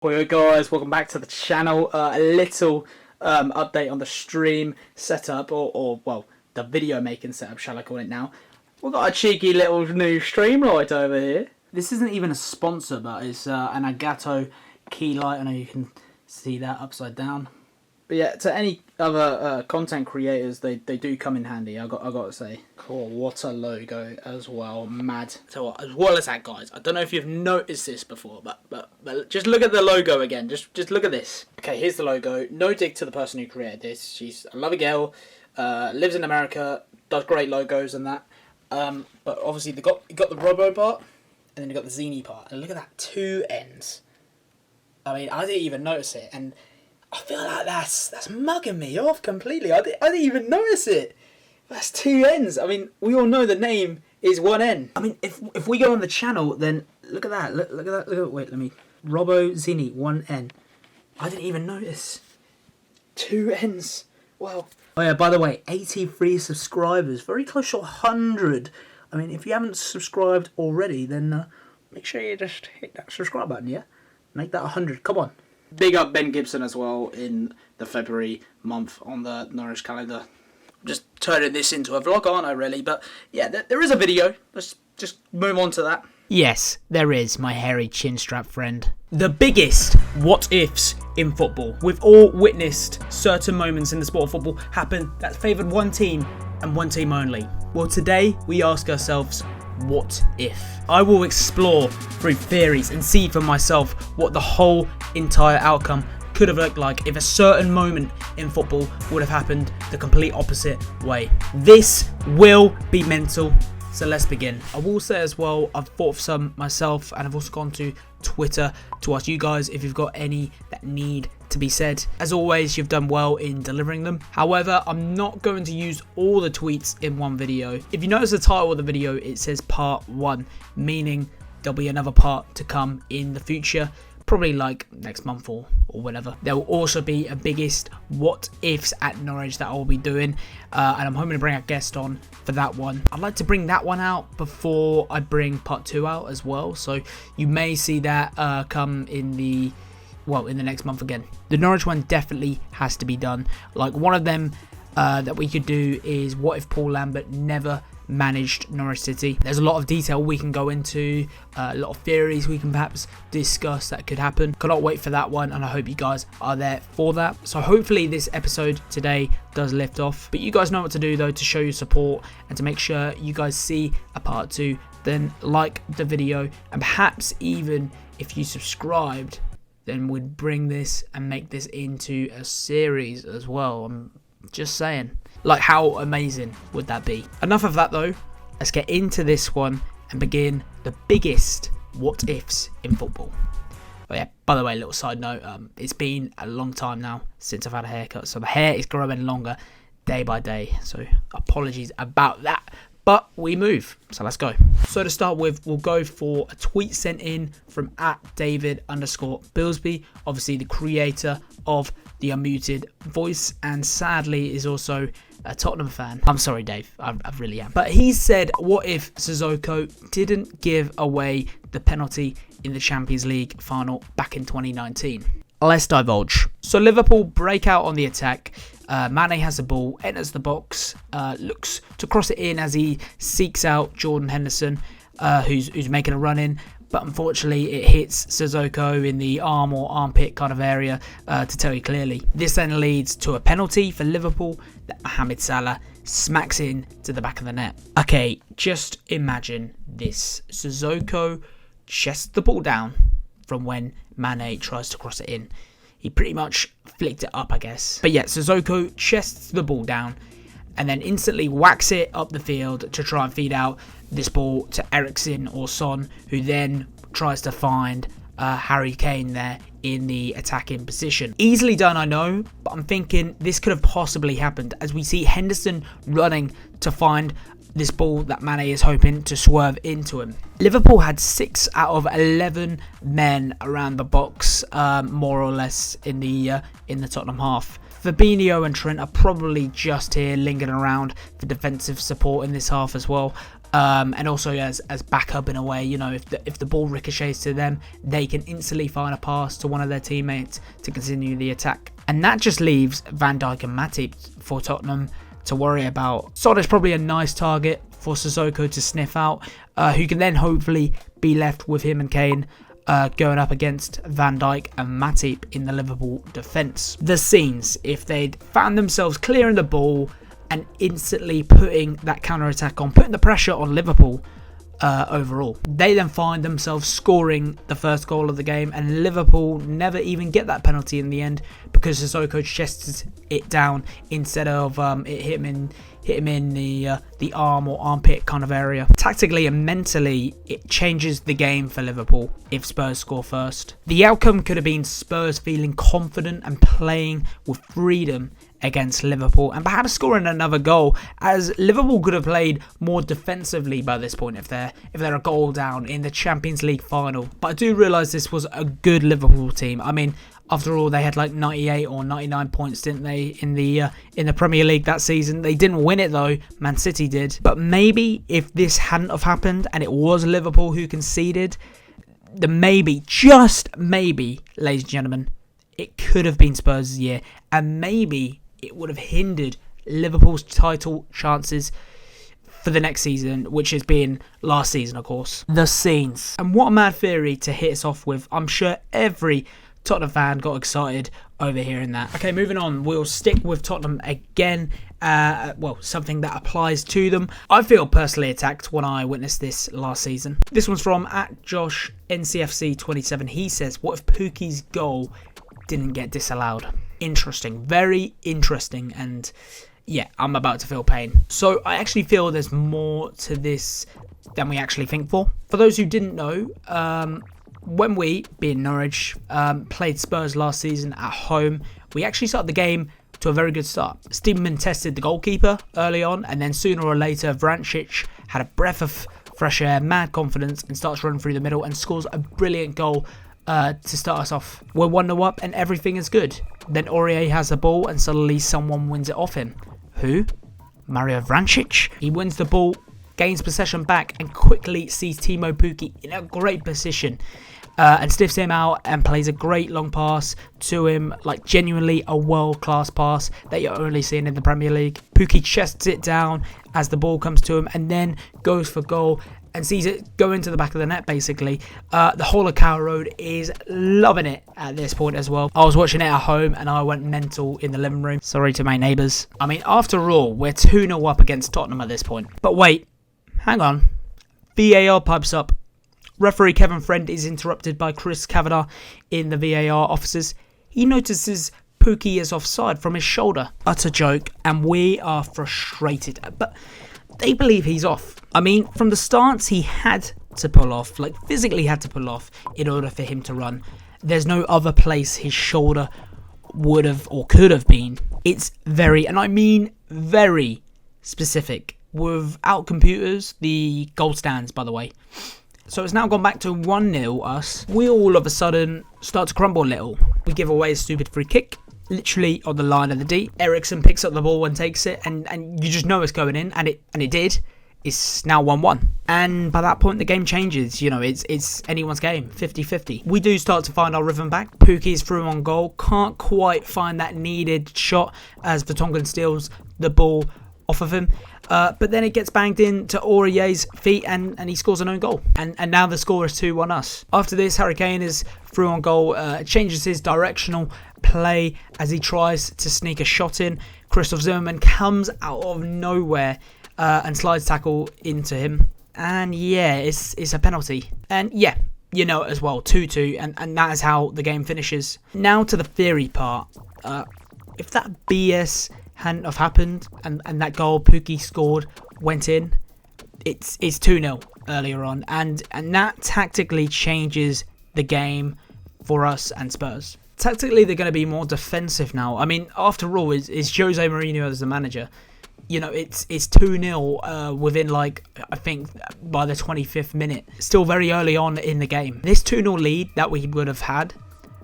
Hey guys, welcome back to the channel. A little update on the stream setup, or well, the video making setup, shall I call it now. We've got a cheeky little new stream light over here. This isn't even a sponsor, but it's an Agato key light. I know you can see that upside down. But yeah, to any other content creators, they do come in handy. I got to say. Cool, what a logo as well, mad. So what, as well as that, guys. I don't know if you've noticed this before, but just look at the logo again. Just look at this. Okay, here's the logo. No dig to the person who created this. She's a lovely girl, lives in America, does great logos and that. But obviously you got the Robo part, and then you got the Zini part, and look at that, two ends. I mean, I didn't even notice it, and I feel like that's mugging me off completely. I didn't even notice it. That's two ends. I mean, we all know the name is one end. I mean, if we go on the channel, then look at that. Look at that. Wait, let me. Robo Zini, one end. I didn't even notice. Two ends. Wow. Oh yeah, by the way, 83 subscribers. Very close to 100. I mean, if you haven't subscribed already, then make sure you just hit that subscribe button, yeah? Make that 100. Come on. Big up Ben Gibson as well in the February month on the Norwich calendar. I'm just turning this into a vlog, aren't I, really? But yeah, there is a video. Let's just move on to that. Yes, there is, my hairy chin-strap friend. The biggest what-ifs in football. We've all witnessed certain moments in the sport of football happen that favoured one team and one team only. Well, today we ask ourselves, what if? I will explore through theories and see for myself what the whole entire outcome could have looked like if a certain moment in football would have happened the complete opposite way. This will be mental, so let's begin. I will say as well, I've thought of some myself, and I've also gone to Twitter to ask you guys if you've got any that need to be said. As always, you've done well in delivering them. However, I'm not going to use all the tweets in one video. If you notice the title of the video, it says part 1, meaning there'll be another part to come in the future, probably like next month or whatever. There will also be a biggest what ifs at Norwich that I'll be doing, and I'm hoping to bring a guest on for that one. I'd like to bring that one out before I bring part 2 out as well, so you may see that come in the next month again. The Norwich one definitely has to be done. Like, one of them that we could do is what if Paul Lambert never managed Norwich City. There's a lot of detail we can go into, a lot of theories we can perhaps discuss that could happen. Cannot wait for that one, and I hope you guys are there for that. So hopefully this episode today does lift off. But you guys know what to do though to show your support and to make sure you guys see a part 2. Then like the video, and perhaps even if you subscribed, then we'd bring this and make this into a series as well. I'm just saying. Like, how amazing would that be? Enough of that though. Let's get into this one and begin the biggest what ifs in football. Oh yeah, by the way, little side note, it's been a long time now since I've had a haircut, so the hair is growing longer day by day, so apologies about that. But we move, so let's go. So to start with, we'll go for a tweet sent in from @David_Bilsby, obviously the creator of the Unmuted Voice, and sadly is also a Tottenham fan. I'm sorry, Dave, I really am. But he said, what if Sissoko didn't give away the penalty in the Champions League final back in 2019? Let's divulge. So Liverpool break out on the attack. Mane has the ball, enters the box, looks to cross it in as he seeks out Jordan Henderson, who's making a run in. But unfortunately, it hits Sissoko in the arm or armpit kind of area, to tell you clearly. This then leads to a penalty for Liverpool that Mohamed Salah smacks in to the back of the net. Okay, just imagine this. Sissoko chests the ball down from when Mane tries to cross it in. He pretty much flicked it up, I guess. But yeah, Sissoko chests the ball down and then instantly whacks it up the field to try and feed out this ball to Eriksen or Son, who then tries to find Harry Kane there in the attacking position. Easily done, I know, but I'm thinking this could have possibly happened as we see Henderson running to find this ball that Mane is hoping to swerve into him. Liverpool had 6 out of 11 men around the box, more or less in the Tottenham half. Fabinho and Trent are probably just here lingering around for defensive support in this half as well. And also as backup in a way, you know, if the ball ricochets to them, they can instantly find a pass to one of their teammates to continue the attack. And that just leaves Van Dijk and Matip for Tottenham to worry about. So there's probably a nice target for Sissoko to sniff out, who can then hopefully be left with him and Kane going up against Van Dijk and Matip in the Liverpool defence. The scenes, if they'd found themselves clearing the ball and instantly putting that counter-attack on, putting the pressure on Liverpool overall. They then find themselves scoring the first goal of the game, and Liverpool never even get that penalty in the end because Sissoko chests it down instead of it hit him in the arm or armpit kind of area. Tactically and mentally, it changes the game for Liverpool if Spurs score first. The outcome could have been Spurs feeling confident and playing with freedom against Liverpool and perhaps scoring another goal, as Liverpool could have played more defensively by this point if they're a goal down in the Champions League final. But I do realise this was a good Liverpool team. I mean, after all, they had like 98 or 99 points, didn't they, in the Premier League that season? They didn't win it though, Man City did. But maybe if this hadn't have happened and it was Liverpool who conceded, then maybe, just maybe, ladies and gentlemen, it could have been Spurs' year, and maybe it would have hindered Liverpool's title chances for the next season, which has been last season, of course. The scenes. And what a mad theory to hit us off with. I'm sure every Tottenham fan got excited over hearing that. Okay, moving on. We'll stick with Tottenham again. Something that applies to them. I feel personally attacked when I witnessed this last season. This one's from @JoshNCFC27. He says, what if Pukki's goal didn't get disallowed? Interesting, very interesting, and yeah, I'm about to feel pain. So I actually feel there's more to this than we actually think for. For those who didn't know, when we, being Norwich, played Spurs last season at home, we actually started the game to a very good start. Stevenman tested the goalkeeper early on, and then sooner or later, Vrancic had a breath of fresh air, mad confidence, and starts running through the middle and scores a brilliant goal to start us off. We're 1-0 up and everything is good. Then Aurier has the ball and suddenly someone wins it off him. Who? Mario Vrancic. He wins the ball, gains possession back, and quickly sees Timo Pukki in a great position and stiffs him out and plays a great long pass to him, like genuinely a world-class pass that you're only seeing in the Premier League. Pukki chests it down as the ball comes to him and then goes for goal and sees it go into the back of the net, basically. The whole of Carrow Road is loving it at this point as well. I was watching it at home and I went mental in the living room. Sorry to my neighbours. I mean, after all, we're 2-0 up against Tottenham at this point. But wait, hang on. VAR pipes up. Referee Kevin Friend is interrupted by Chris Kavanagh in the VAR offices. He notices Pukki is offside from his shoulder. Utter joke, and we are frustrated. But they believe he's off. I mean, from the stance he had to pull off, like physically had to pull off in order for him to run. There's no other place his shoulder would have or could have been. It's very, and I mean very specific. Without computers, the goal stands, by the way. So it's now gone back to 1-0 us. We all of a sudden start to crumble a little. We give away a stupid free kick, literally on the line of the D. Ericsson picks up the ball and takes it, and you just know it's going in, and it did. It's now 1-1. And by that point, the game changes. You know, it's anyone's game, 50-50. We do start to find our rhythm back. Pukki's through on goal. Can't quite find that needed shot as Vertonghen steals the ball off of him. But then it gets banged in to Aurier's feet and he scores an own goal. And now the score is 2-1 us. After this, Harry Kane is through on goal, changes his directional play as he tries to sneak a shot in. Christoph Zimmermann comes out of nowhere and slides tackle into him. And yeah, it's a penalty. And yeah, you know it as well, 2-2. And that is how the game finishes. Now to the theory part. If that BS hadn't have happened and that goal Pukki scored went in, it's 2-0 earlier on. And that tactically changes the game for us and Spurs. Tactically, they're going to be more defensive now. I mean, after all, is Jose Mourinho as the manager. You know, it's 2-0 within, like, I think by the 25th minute. Still very early on in the game. This 2-0 lead that we would have had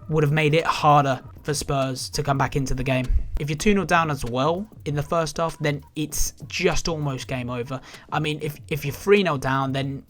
would have made it harder for Spurs to come back into the game. If you're 2-0 down as well in the first half, then it's just almost game over. I mean, if you're 3-0 down, then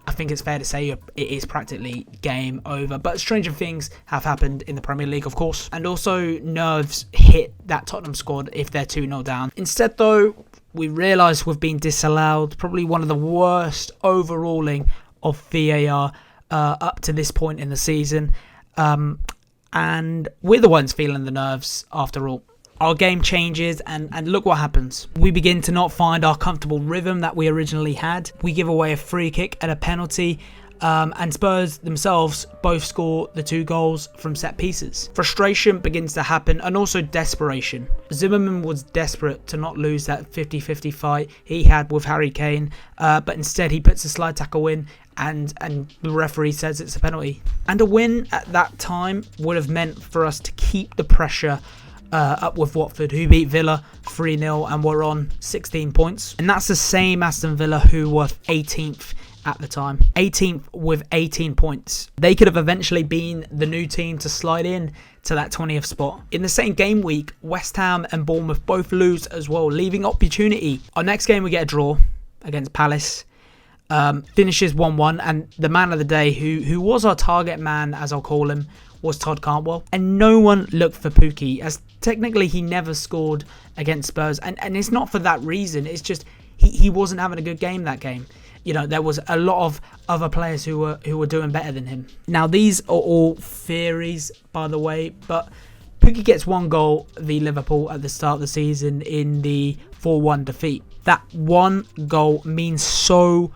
I think it's fair to say it is practically game over. But stranger things have happened in the Premier League, of course. And also nerves hit that Tottenham squad if they're 2-0 down. Instead, though, we realise we've been disallowed. Probably one of the worst overruling of VAR up to this point in the season. And we're the ones feeling the nerves after all. Our game changes and look what happens. We begin to not find our comfortable rhythm that we originally had. We give away a free kick and a penalty, and Spurs themselves both score the 2 goals from set pieces. Frustration begins to happen and also desperation. Zimmerman was desperate to not lose that 50-50 fight he had with Harry Kane, but instead he puts a slide tackle in and the referee says it's a penalty. And a win at that time would have meant for us to keep the pressure up with Watford, who beat Villa 3-0 and were on 16 points. And that's the same Aston Villa who were 18th at the time. 18th with 18 points. They could have eventually been the new team to slide in to that 20th spot. In the same game week, West Ham and Bournemouth both lose as well, leaving opportunity. Our next game we get a draw against Palace. Finishes 1-1, and the man of the day, who was our target man, as I'll call him, was Todd Cantwell. And no one looked for Pookie, as technically he never scored against Spurs. And it's not for that reason. It's just he wasn't having a good game that game. You know, there was a lot of other players who were doing better than him. Now, these are all theories, by the way, but Pookie gets 1 goal v Liverpool at the start of the season in the 4-1 defeat. That 1 goal means so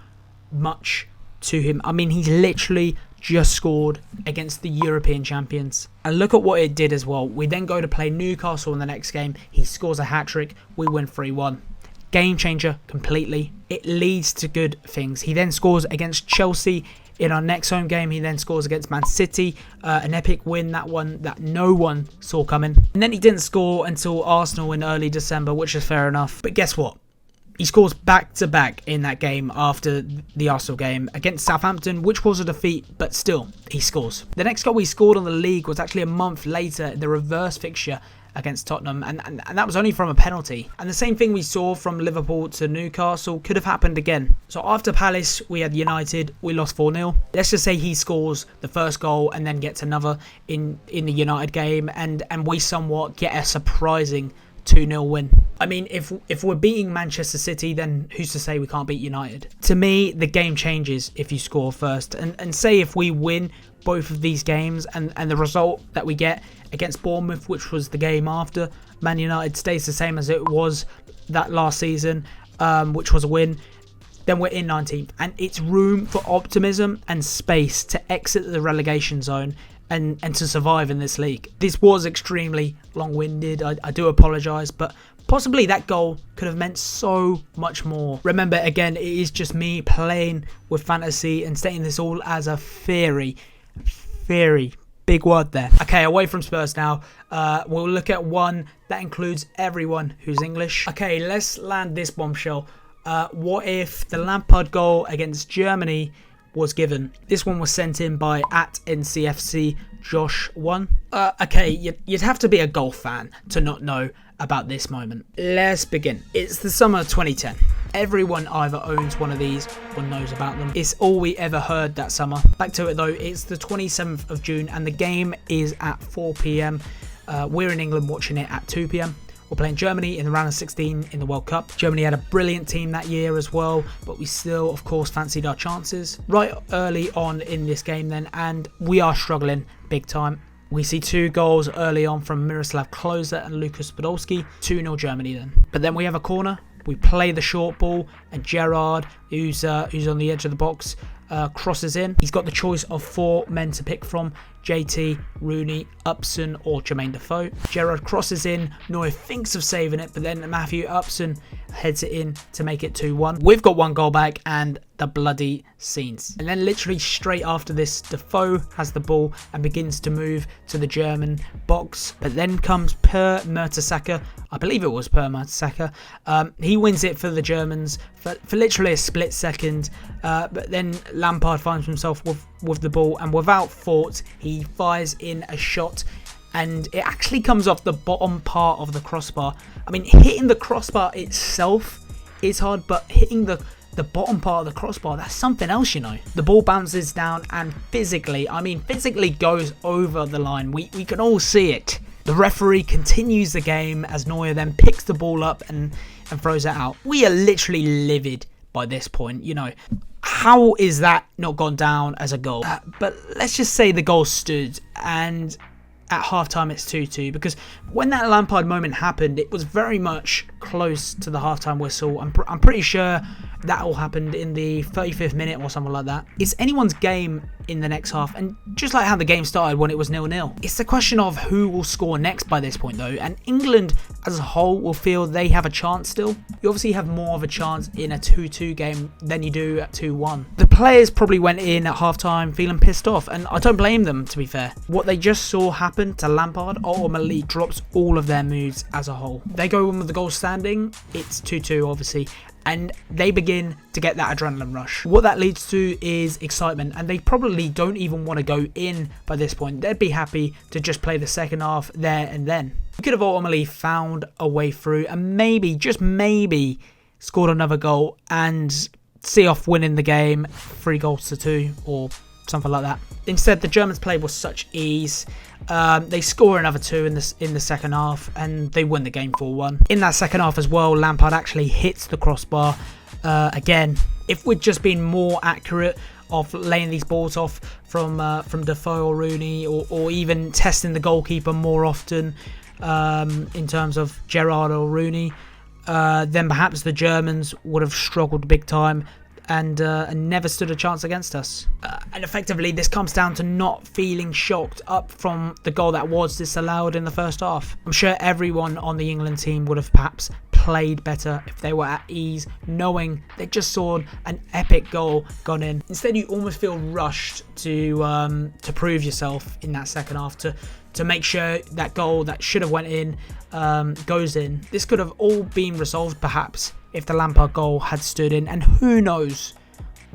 much to him. I mean, he's literally just scored against the European champions. And look at what it did as well. We then go to play Newcastle in the next game. He scores a hat-trick. We win 3-1. Game changer completely. It leads to good things. He then scores against Chelsea in our next home game. He then scores against Man City. An epic win, that one that no one saw coming. And then he didn't score until Arsenal in early December, which is fair enough. But guess what? He scores back-to-back in that game after the Arsenal game against Southampton, which was a defeat, but still, he scores. The next goal he scored on the league was actually a month later, the reverse fixture against Tottenham, and that was only from a penalty. And the same thing we saw from Liverpool to Newcastle could have happened again. So after Palace, we had United, we lost 4-0. Let's just say he scores the first goal and then gets another in the United game, and we somewhat get a surprising 2-0 win. I mean, if we're beating Manchester City, then who's to say we can't beat United? To me, the game changes if you score first. And say if we win both of these games and the result that we get against Bournemouth, which was the game after, Man United stays the same as it was that last season, which was a win, then we're in 19th. And it's room for optimism and space to exit the relegation zone and to survive in this league. This was extremely long-winded, I do apologise, but possibly that goal could have meant so much more. Remember, again, it is just me playing with fantasy and stating this all as a theory. Theory. Big word there. Okay, away from Spurs now. We'll look at one that includes everyone who's English. Okay, let's land this bombshell. What if the Lampard goal against Germany was given? This one was sent in by @NCFC Josh1. Okay, you'd have to be a golf fan to not know about this moment. Let's begin. It's the summer of 2010. Everyone either owns one of these or knows about them. It's all we ever heard that summer. Back to it though, it's the 27th of June and the game is at 4 p.m. We're in England watching it at 2 p.m. We're playing Germany in the round of 16 in the World Cup. Germany had a brilliant team that year as well, but we still, of course, fancied our chances. Right early on in this game then, and we are struggling big time. We see 2 goals early on from Miroslav Klose and Lukas Podolski. 2-0 Germany then. But then we have a corner. We play the short ball, and Gerrard, who's on the edge of the box, crosses in. He's got the choice of 4 men to pick from: JT, Rooney, Upson or Jermaine Defoe. Gerrard crosses in. Neuer thinks of saving it, but then Matthew Upson heads it in to make it 2-1. We've got 1 goal back and the bloody scenes. And then literally straight after this, Defoe has the ball and begins to move to the German box. But then comes Per Mertesacker. I believe it was Per Mertesacker. He wins it for the Germans for literally a split second. But then Lampard finds himself with the ball, and without thought, he fires in a shot and it actually comes off the bottom part of the crossbar. I mean, hitting the crossbar itself is hard, but hitting the bottom part of the crossbar, that's something else, you know. The ball bounces down and physically goes over the line. We can all see it. The referee continues the game as Neuer then picks the ball up and throws it out. We are literally livid by this point, you know. How is that not gone down as a goal? But let's just say the goal stood, and at halftime it's 2-2, because when that Lampard moment happened, it was very much close to the halftime whistle. I'm pretty sure that all happened in the 35th minute or something like that. It's anyone's game in the next half, and just like how the game started when it was 0-0. It's the question of who will score next by this point though, and England as a whole will feel they have a chance still. You obviously have more of a chance in a 2-2 game than you do at 2-1. The players probably went in at halftime feeling pissed off, and I don't blame them, to be fair. What they just saw happen to Lampard ultimately drops all of their moods as a whole. They go in with the goal standing, it's 2-2 obviously, and they begin to get that adrenaline rush. What that leads to is excitement, and they probably don't even want to go in by this point. They'd be happy to just play the second half there and then. We could have ultimately found a way through and maybe, just maybe, scored another goal and see off winning the game 3-2 or something like that. Instead, the Germans played with such ease. They score another 2 in the second half, and they win the game 4-1. In that second half as well, Lampard actually hits the crossbar again. If we'd just been more accurate of laying these balls off from Defoe or Rooney, or even testing the goalkeeper more often in terms of Gerrard or Rooney, then perhaps the Germans would have struggled big time and never stood a chance against us. And effectively, this comes down to not feeling shocked up from the goal that was disallowed in the first half. I'm sure everyone on the England team would have perhaps played better if they were at ease, knowing they just saw an epic goal gone in. Instead, you almost feel rushed to prove yourself in that second half, to make sure that goal that should have went in goes in. This could have all been resolved perhaps if the Lampard goal had stood in, and who knows,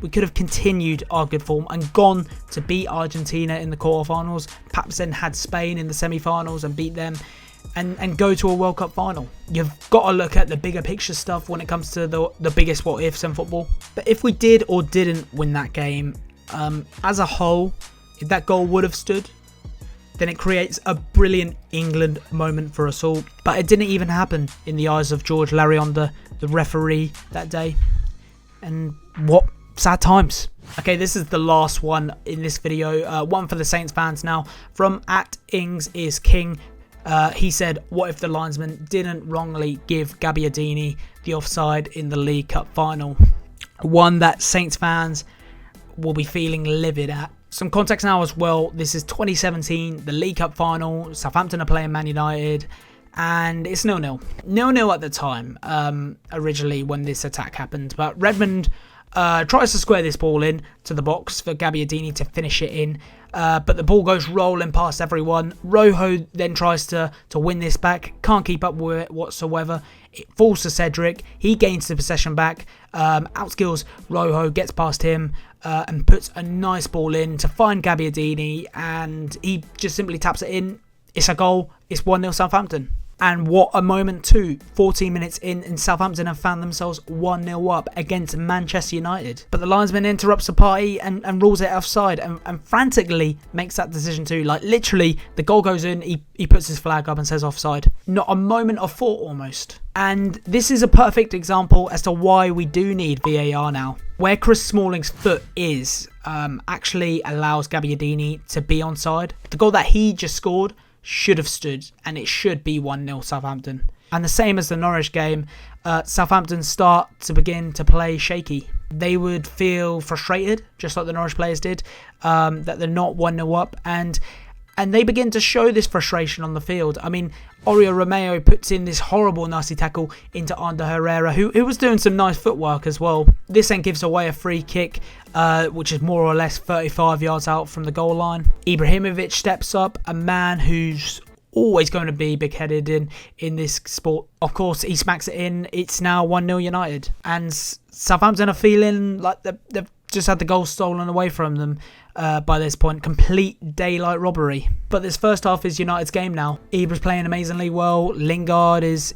we could have continued our good form and gone to beat Argentina in the quarterfinals, perhaps then had Spain in the semi-finals and beat them, and go to a World Cup final. You've got to look at the bigger picture stuff when it comes to the biggest what ifs in football. But if we did or didn't win that game, as a whole, if that goal would have stood, then it creates a brilliant England moment for us all. But it didn't even happen in the eyes of George Larionda, the referee that day. And what sad times. Okay, this is the last one in this video. One for the Saints fans now. From @IngsIsKing. He said, what if the linesman didn't wrongly give Gabbiadini the offside in the League Cup final? One that Saints fans will be feeling livid at. Some context now as well. This is 2017, the League Cup final. Southampton are playing Man United, and it's 0-0. 0-0 at the time, originally when this attack happened. But Redmond tries to square this ball in to the box for Gabbiadini to finish it in. But the ball goes rolling past everyone. Rojo then tries to win this back. Can't keep up with it whatsoever. It falls to Cedric. He gains the possession back. Outskills Rojo, gets past him, and puts a nice ball in to find Gabbiadini. And he just simply taps it in. It's a goal. It's 1-0 Southampton. And what a moment too. 14 minutes in, and Southampton have found themselves 1-0 up against Manchester United. But the linesman interrupts the party and rules it offside, and frantically makes that decision too. Like literally, the goal goes in, he puts his flag up and says offside. Not a moment of thought almost. And this is a perfect example as to why we do need VAR now. Where Chris Smalling's foot is actually allows Gabbiadini to be onside. The goal that he just scored should have stood, and it should be 1-0 Southampton. And the same as the Norwich game, Southampton start to begin to play shaky. They would feel frustrated, just like the Norwich players did, that they're not 1-0 up, and they begin to show this frustration on the field. I mean, Oriol Romeo puts in this horrible nasty tackle into Ander Herrera, who was doing some nice footwork as well. This then gives away a free kick, which is more or less 35 yards out from the goal line. Ibrahimovic steps up, a man who's always going to be big-headed in this sport. Of course, he smacks it in. It's now 1-0 United. And Southampton are feeling like they've just had the goal stolen away from them by this point. Complete daylight robbery. But this first half is United's game now. Ibra's playing amazingly well. Lingard is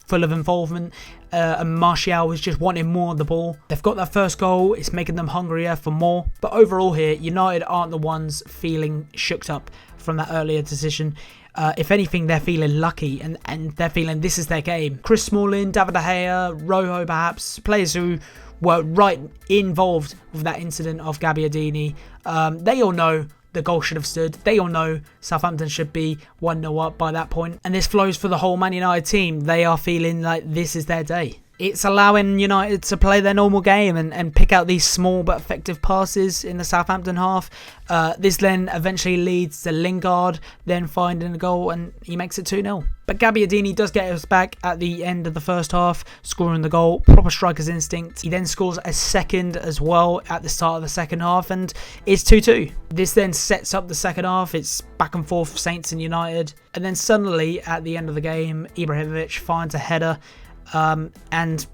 full of involvement. And Martial is just wanting more of the ball. They've got that first goal. It's making them hungrier for more. But overall here, United aren't the ones feeling shooked up from that earlier decision. If anything, they're feeling lucky and they're feeling this is their game. Chris Smalling, David De Gea, Rojo perhaps, players who were right involved with that incident of Gabbiadini. They all know the goal should have stood. They all know Southampton should be 1-0 up by that point. And this flows for the whole Man United team. They are feeling like this is their day. It's allowing United to play their normal game and pick out these small but effective passes in the Southampton half. This then eventually leads to Lingard then finding a goal, and he makes it 2-0. But Gabbiadini does get us back at the end of the first half, scoring the goal. Proper striker's instinct. He then scores a second as well at the start of the second half, and it's 2-2. This then sets up the second half. It's back and forth, Saints and United. And then suddenly, at the end of the game, Ibrahimovic finds a header, and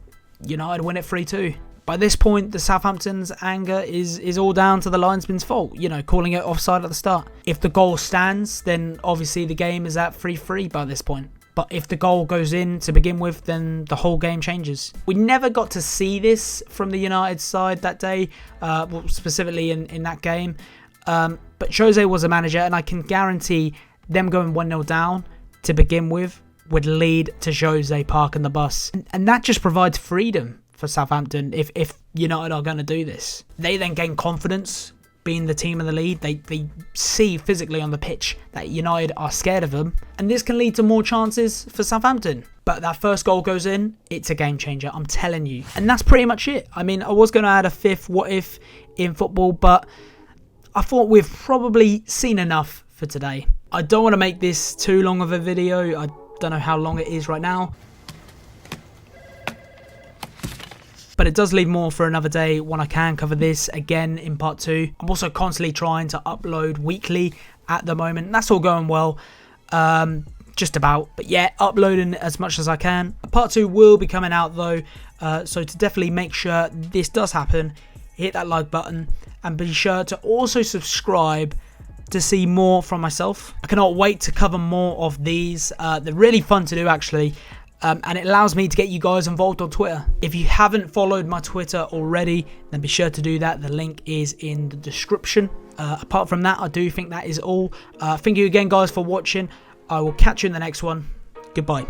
United win it 3-2. By this point, the Southampton's anger is all down to the linesman's fault, calling it offside at the start. If the goal stands, then obviously the game is at 3-3 by this point. But if the goal goes in to begin with, then the whole game changes. We never got to see this from the United side that day, specifically in that game. But Jose was a manager, and I can guarantee them going 1-0 down to begin with would lead to Jose parking the bus. And that just provides freedom for Southampton if United are going to do this. They then gain confidence being the team in the lead. They see physically on the pitch that United are scared of them. And this can lead to more chances for Southampton. But that first goal goes in, it's a game changer, I'm telling you. And that's pretty much it. I mean, I was going to add a fifth what if in football, but I thought we've probably seen enough for today. I don't want to make this too long of a video. I don't know how long it is right now, but it does leave more for another day when I can cover this again in part 2. I'm also constantly trying to upload weekly at the moment. That's all going well, just about. But yeah, uploading as much as I can. Part 2 will be coming out though, so to definitely make sure this does happen, hit that like button and be sure to also subscribe to see more from myself. I cannot wait to cover more of these. They're really fun to do actually, and it allows me to get you guys involved on Twitter. If you haven't followed my Twitter already, then be sure to do that. The link is in the description. Apart from that, I do think that is all. Thank you again guys for watching. I will catch you in the next one. Goodbye.